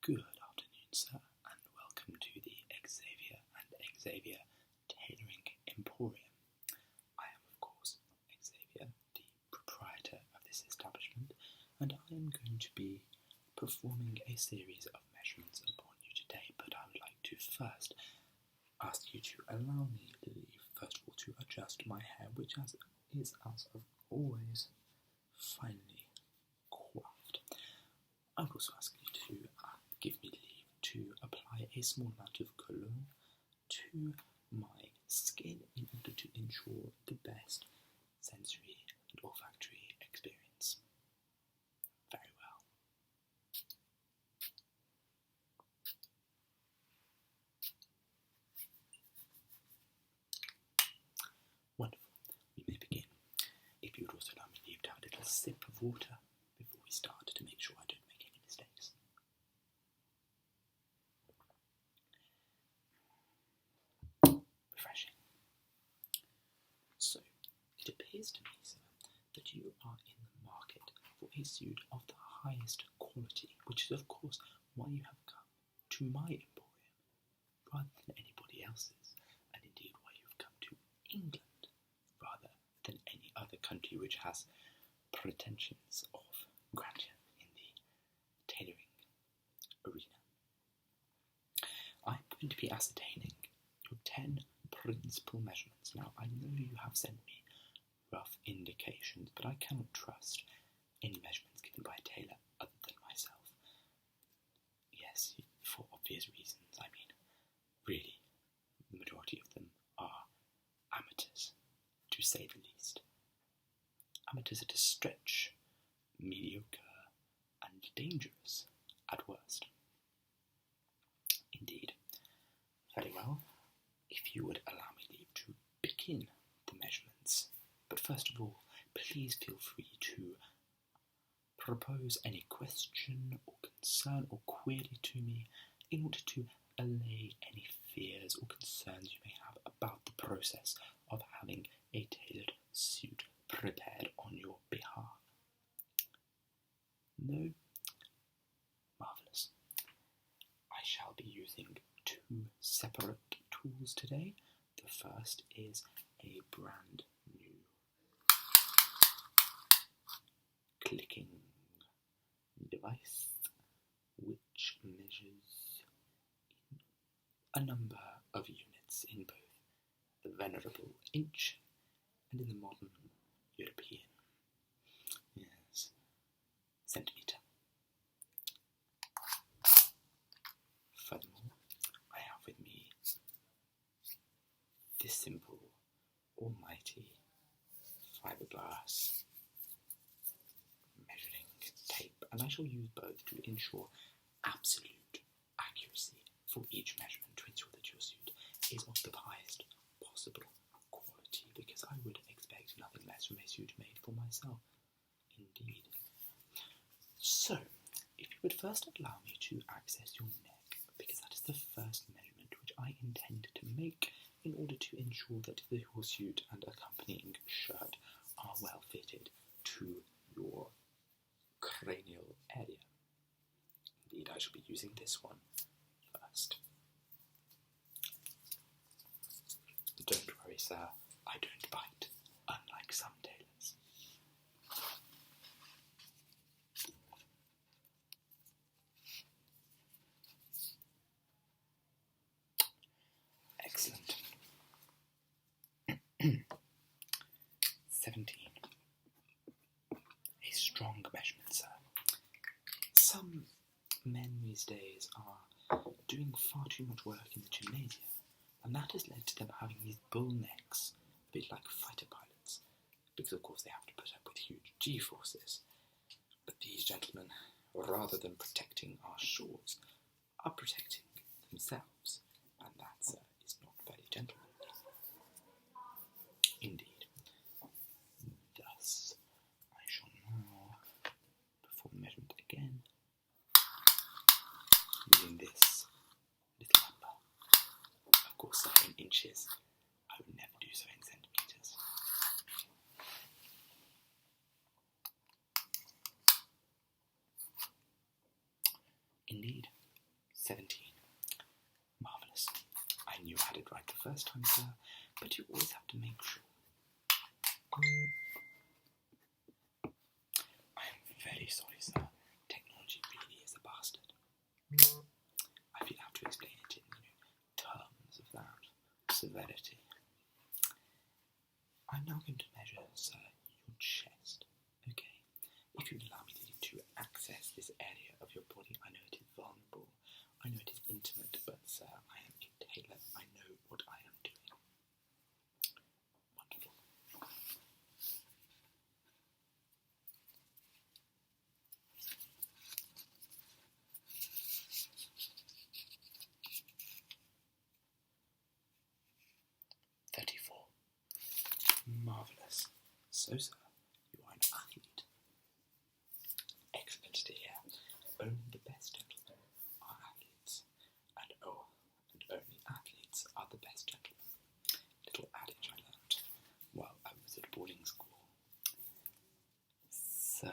Good afternoon, sir, and welcome to the Xavier and Xavier Tailoring Emporium. I am, of course, Xavier, the proprietor of this establishment, and I am going to be performing a series of measurements upon you today, but I would like to first ask you to allow me first of all to adjust my hair, which is, as of always, finely coiffed. I would also ask you to give me leave to apply a small amount of cologne to my skin in order to ensure the best sensory and olfactory experience. Very well. Wonderful. We may begin. If you would also allow me leave to have a little sip of water before we start to make sure I don't make any mistakes. Refreshing. So, it appears to me, sir, that you are in the market for a suit of the highest quality, which is, of course, why you have come to my emporium rather than anybody else's, and indeed why you have come to England rather than any other country which has pretensions of grandeur in the tailoring arena. I'm going to be ascertaining your 10 principal measurements. Now, I know you have sent me rough indications, but I cannot trust any measurements given by a tailor other than myself. Yes, for obvious reasons. I mean, really, the majority of them are amateurs, to say the least. Amateurs at a stretch, mediocre, and dangerous at worst. Indeed. Very well. If you would allow me leave to begin the measurements. But first of all, please feel free to propose any question or concern or query to me in order to allay any fears or concerns you may have about the process of having a tailored suit prepared on your behalf. No? Marvellous. I shall be using 2 separate tools today. The first is a brand new clicking device which measures a number of units in both the venerable inch and in the modern European centimetre. Furthermore, I have with me this simple, almighty fiberglass measuring tape, and I shall use both to ensure absolute accuracy for each measurement, to ensure that your suit is of the highest possible quality, because I would expect nothing less from a suit made for myself. Indeed. So, if you would first allow me to access your neck, because that is the first measurement which I intend to make in order to ensure that your suit and accompanying shirt are well fitted to your cranial area. Indeed, I shall be using this one first. Don't worry, sir, I don't bite, unlike some tailors. Excellent. 17. A strong measurement, sir. Some men these days are doing far too much work in the gymnasium, and that has led to them having these bull necks, a bit like fighter pilots, because of course they have to put up with huge G-forces. But these gentlemen, rather than protecting our shores, are protecting themselves, and that, sir, is not very gentlemanly. Indeed. Thus, I shall now perform the measurement again, using this little number. Of course, sir, in inches. I would never do so in centimetres. Indeed, 17. Marvellous. I knew I had it right the first time, sir, but you always have to make sure. I am very sorry, sir. Technology really is a bastard. I feel I have to explain it in terms of that severity. I'm now going to measure, sir, your chest. Okay? If you'd allow me to access this area of your body, I know it is vulnerable, I know it is intimate, but sir, I am a tailor. I know what I am doing. Wonderful. Marvellous. So, sir, you are an athlete. Excellent to hear. Only the best gentlemen are athletes. And only athletes are the best gentlemen. Little adage I learnt while I was at boarding school. So,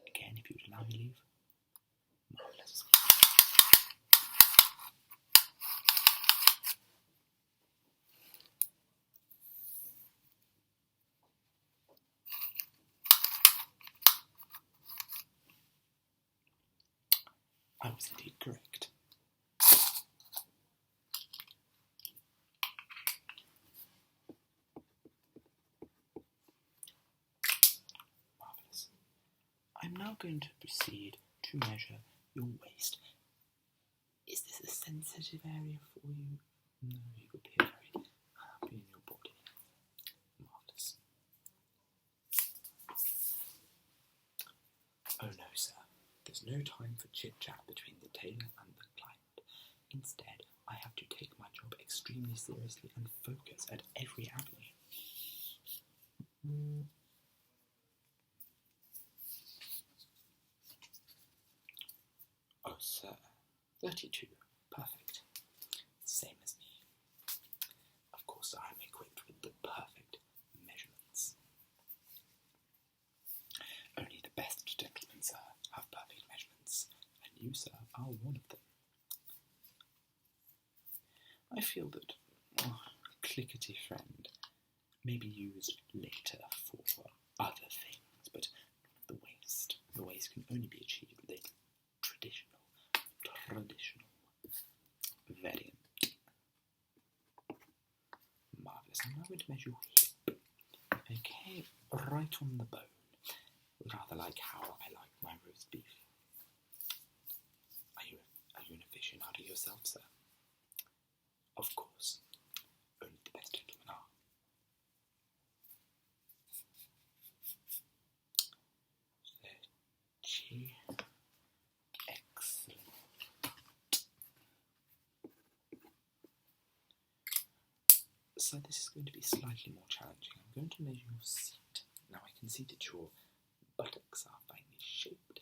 again, if you'd allow me leave. Marvellous. I was indeed correct. Marvellous. I'm now going to proceed to measure your waist. Is this a sensitive area for you? No, you appear very happy in your body. Marvellous. Oh no, sir. There's no time for chit-chat between the tailor and the client. Instead, I have to take my job extremely seriously and focus at every avenue. Oh, sir. 32. Perfect. Same as me. Of course, I am equipped with the perfect measurements. Only the best gentlemen, sir, have perfect measurements, and you, sir, are one of them. I feel that clickety friend may be used later for other things, but not the waist. The waist can only be achieved with a traditional variant. Marvellous. I'm now going to measure your hip. Okay, right on the bone. Rather like how I like my roast beef. Are you an aficionado yourself, sir? Of course. Only the best gentlemen are. Excellent. So this is going to be slightly more challenging. I'm going to measure your seat. Now I can see that your buttocks are finely shaped,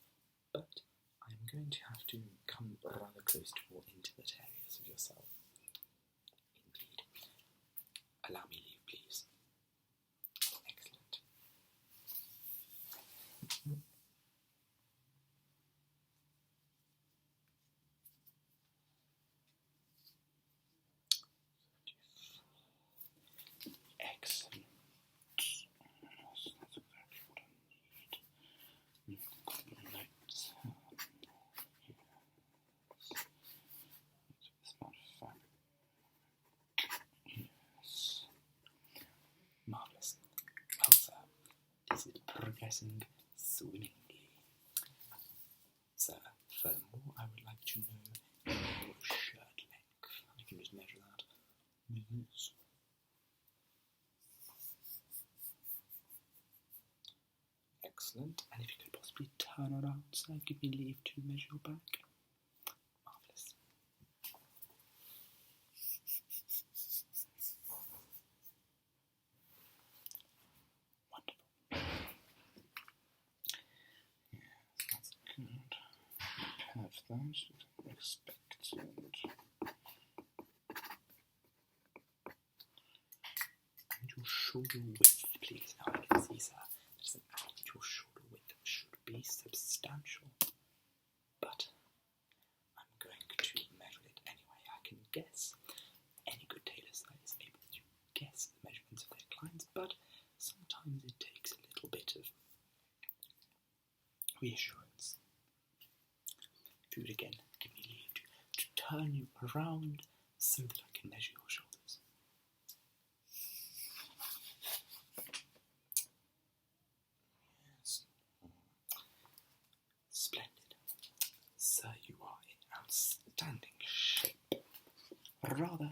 but I'm going to have to come rather close to more intimate areas of yourself. Indeed. Allow me leave, please. Excellent. Excellent. That's exactly what I need. Notes. This much fabric. Yes. Marvellous. Well, sir, this is progressing swimmingly. Sir, furthermore, I would like to know your shirt length. I can just measure that with this. Excellent. And if you could possibly turn around, sir, give me leave to measure your back. Marvellous. Wonderful. Yes, that's good. Have that. Expected. And your shoulder width, please. Now I can see, sir, there's an athlete. Your shoulder width should be substantial. But guess. Any good tailor is able to guess the measurements of their clients, but sometimes it takes a little bit of reassurance. If you would again give me leave to turn you around so that I can measure your shoulders. Yes. Splendid. Sir, you are in outstanding shape. Rather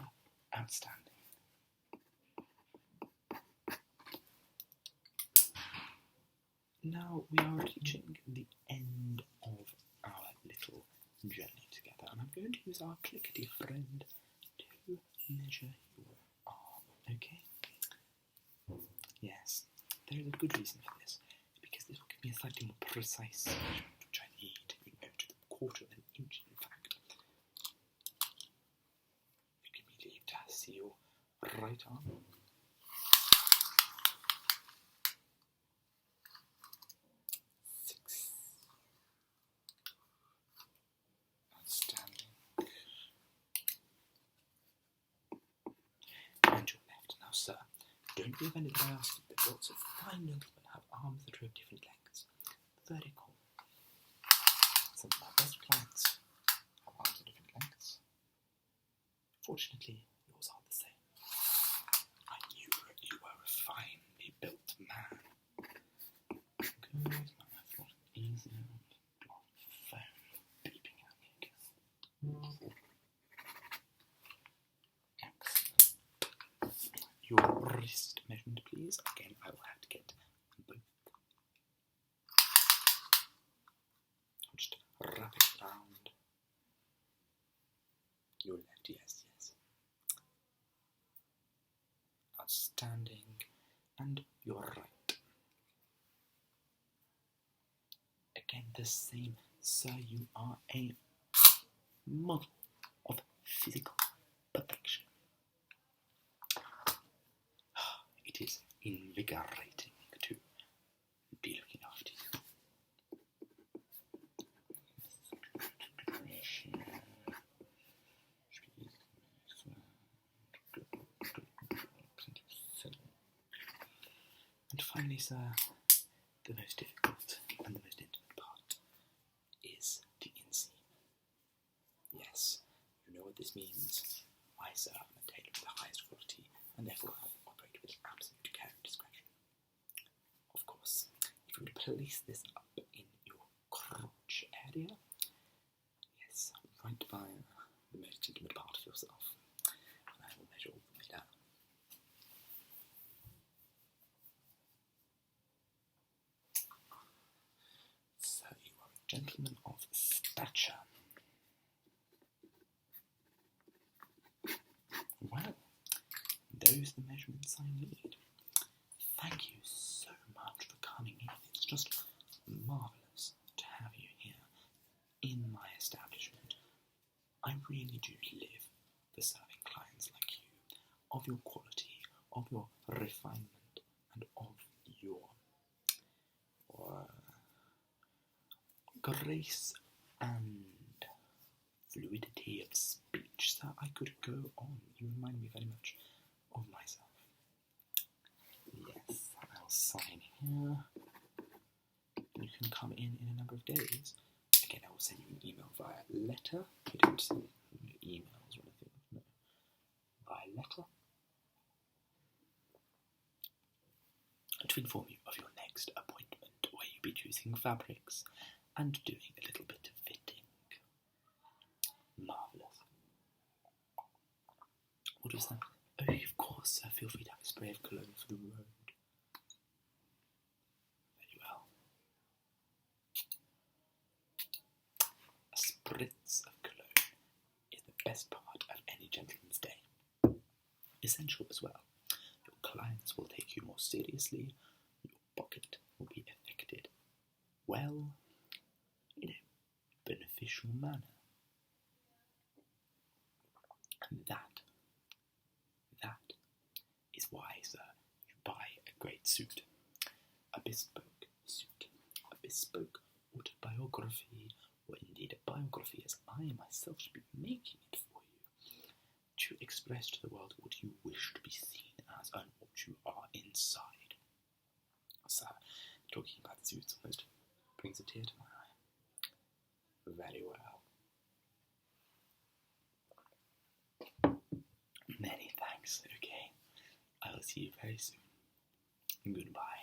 outstanding. Now we are reaching the end of our little journey together, and I'm going to use our clickety friend to measure your arm, okay? Yes, there is a good reason for this, because this will give me a slightly more precise measurement, which I need, to the quarter of an inch, in fact. You give me leave to see your right arm. Sir, don't be offended that I ask you, but lots of fine gentlemen have arms that are of different lengths. Vertical. Some of my best clients have arms of different lengths. Fortunately, yours are the same. I knew you were a finely built man. Good, my thought easy and phone beeping at me again. Your wrist measurement, please. Again, I will have to get both. I'll just wrap it around your left. Yes, yes. Outstanding. And your right. Again, the same. Sir, you are a model of physical perfection. It is invigorating to be looking after you. And finally, sir, the most difficult and the most intimate part is the inseam. Yes, you know what this means. I, sir, am a tailor of the highest quality, and therefore have operated with absolute care and discretion. Of course, if you would place this up in your crotch area, yes, right by the most intimate part of yourself, and I will measure all the way down. So you are a gentleman of stature. Well, those are the measurements I need. Thank you so much for coming in. It's just marvellous to have you here in my establishment. I really do live for serving clients like you, of your quality, of your refinement, and of your grace and fluidity of speech. So I could go on. You remind me very much of myself. Yes, I'll sign here. You can come in a number of days. Again, I will send you an email via letter. You don't send emails or anything, no. Via letter. To inform you of your next appointment, where you'll be choosing fabrics and doing a little bit of fitting. Marvellous. What was that? Oh, of course, feel free to have a spray of cologne for the road. Very well. A spritz of cologne is the best part of any gentleman's day. Essential as well. Your clients will take you more seriously. Your pocket will be affected well, in a beneficial manner. And that is why, sir, you buy a great suit, a bespoke suit, a bespoke autobiography, or indeed a biography as I myself should be making it for you. to express to the world what you wish to be seen as and what you are inside. So, talking about the suits almost brings a tear to my eye. Very well. Many thanks, okay? I will see you very soon. Goodbye.